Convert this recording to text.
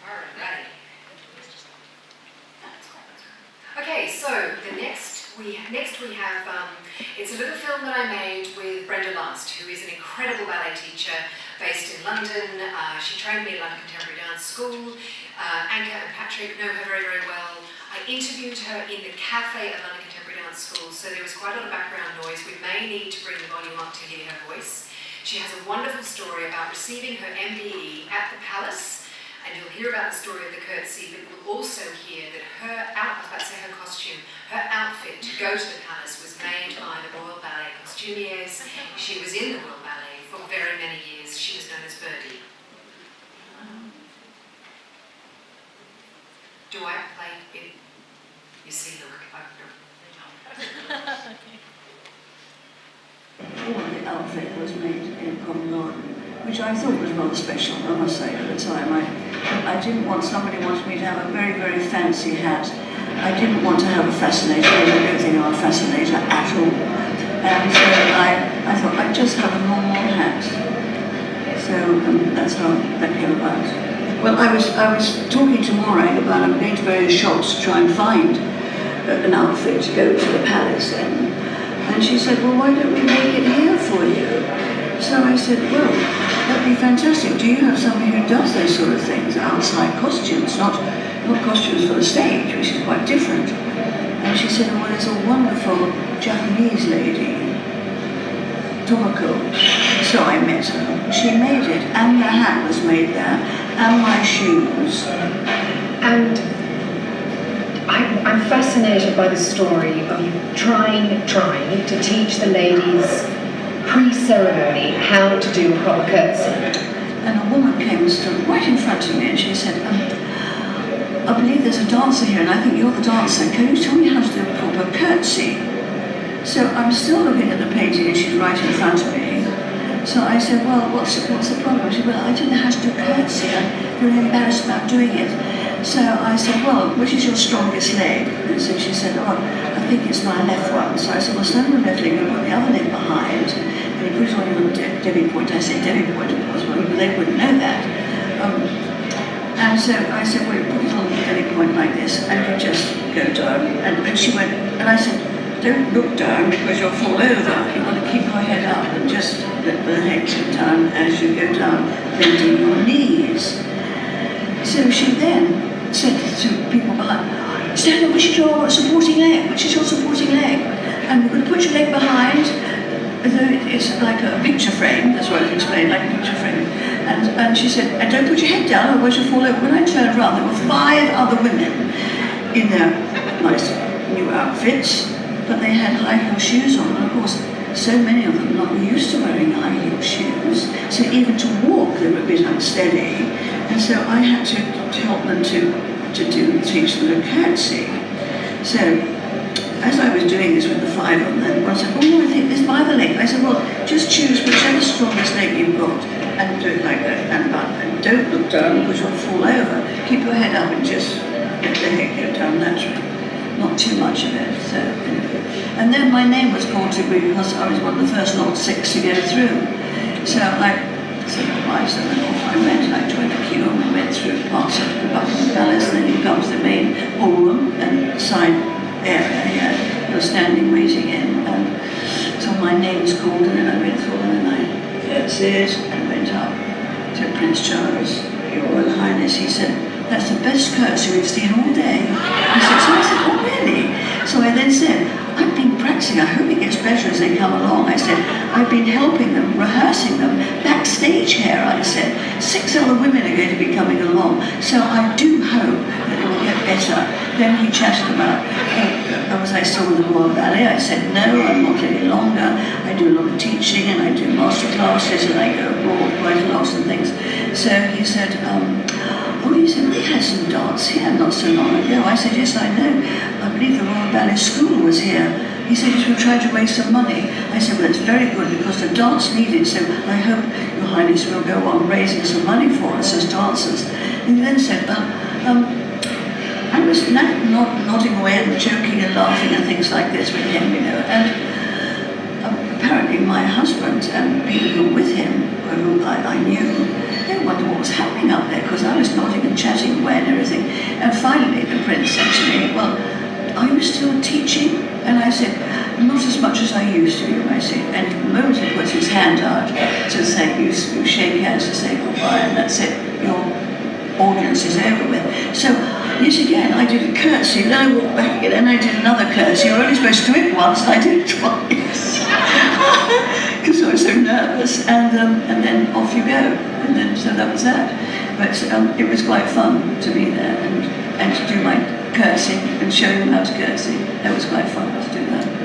Alright. Okay, so next we have it's a little film that I made with Brenda Last, who is an incredible ballet teacher based in London. She trained me at London Contemporary Dance School. Anka and Patrick know her very, very well. I interviewed her in the cafe at London Contemporary Dance School, so there was quite a lot of background noise. We may need to bring the volume up to hear her voice. She has a wonderful story about receiving her MBE at the Palace, and you'll hear about the story of the Curtsey, but you'll also hear that her costume, her outfit to go to the Palace was made by the Royal Ballet costumiers. She was in the Royal Ballet for very many years. She was known as Birdie. Do I play it? You see, look, The outfit was made in Covent Garden, which I thought was rather special, I must say, at the time. I didn't want, somebody wanted me to have a very, very fancy hat. I didn't want to have a fascinator, I don't think I'm a fascinator at all. And so I thought I'd just have a normal hat. So that's how that came about. Well, I was talking to Maureen about I'm going to various shops to try and find an outfit to go to the Palace in. And she said, well, why don't we make it here for you? So I said, well, that'd be fantastic. Do you have somebody who does those sort of things, outside costumes, not costumes for the stage, which is quite different? And she said, well, there's a wonderful Japanese lady, Tomoko. So I met her. She made it, and the hat was made there, and my shoes. And I'm fascinated by the story of you trying to teach the ladies pre-ceremony how to do a proper curtsy. And a woman came and stood right in front of me and she said, I believe there's a dancer here and I think you're the dancer. Can you tell me how to do a proper curtsy? So I'm still looking at the painting and she's right in front of me. So I said, well, what's the problem? She said, well, I don't know how to do a curtsy. I'm very embarrassed about doing it. So I said, well, which is your strongest leg? And so she said, oh, I think it's my left one. So I said, well, stand on the left leg and put the other leg behind. And you put it on your Debbie point. I said Debbie point, of course, well, they wouldn't know that. And so I said, well, you put it on the Debbie point like this, and you just go down. And she went, and I said, don't look down because you'll fall over. You want to keep your head up and just let the head go down as you go down, bending your knees. So she then said to people behind, stand up, which is your supporting leg? Which is your supporting leg? And we're going to put your leg behind, as though it's like a picture frame, that's what I was explaining, like a picture frame. And she said, and don't put your head down, otherwise you'll fall over. When I turned around, there were 5 other women in their nice new outfits, but they had high heel shoes on, and of course, so many of them not used to wearing high heel shoes, so even to walk they were a bit unsteady. And so I had to help them to teach them a curtsy. So as I was doing this with the 5 of them, one said, oh no, I think this by the leg. I said, well, just choose whichever strongest leg you've got and do it like that. And don't look down because you'll fall over. Keep your head up and just let the head go down naturally. Not too much of it. So, and then my name was called to me because I was one of the first Lord 6 to go through. So I said goodbye, so then off I went, and I joined the queue, and we went through parts of the Buckingham Palace, and then you come to the main ballroom and side area here, you're standing waiting in, and so my name was called, and then I went through, and then I curtsied and went up to Prince Charles, Your Royal Highness. He said, that's the best curtsy we've seen all day. He said, so I said, oh really? So I then said, I've been practicing, I hope it gets better as they come along. I said, I've been helping them, rehearsing them, backstage here, I said. 6 other women are going to be coming along, so I do hope that it will get better. Then he chatted about, was I still with the Royal Ballet? I said, no, I'm not any longer. I do a lot of teaching and I do master classes and I go abroad quite a lot and things. So he said, he said, we had some dance here not so long ago. I said, yes, I know. I believe the Royal Ballet School was here. He said, yes, we're trying to raise some money. I said, well, that's very good because the dance needed, so I hope Your Highness will go on raising some money for us as dancers. And he then said, I was nodding away and joking and laughing and things like this with him, you know. And apparently my husband and people who were with him, who I knew, they wondered what was happening up there because I was nodding and chatting curtsy, and the moment he puts his hand out to say, you shake hands to say goodbye, and that's it, your audience is over with. So, yet again, I did a curtsy, then I walked back again, and I did another curtsy. You're only supposed to do it once, and I did it twice. Because I was so nervous, and then off you go. And then, so that was that. But it was quite fun to be there and to do my curtsy and show them how to curtsy. That was quite fun to do that.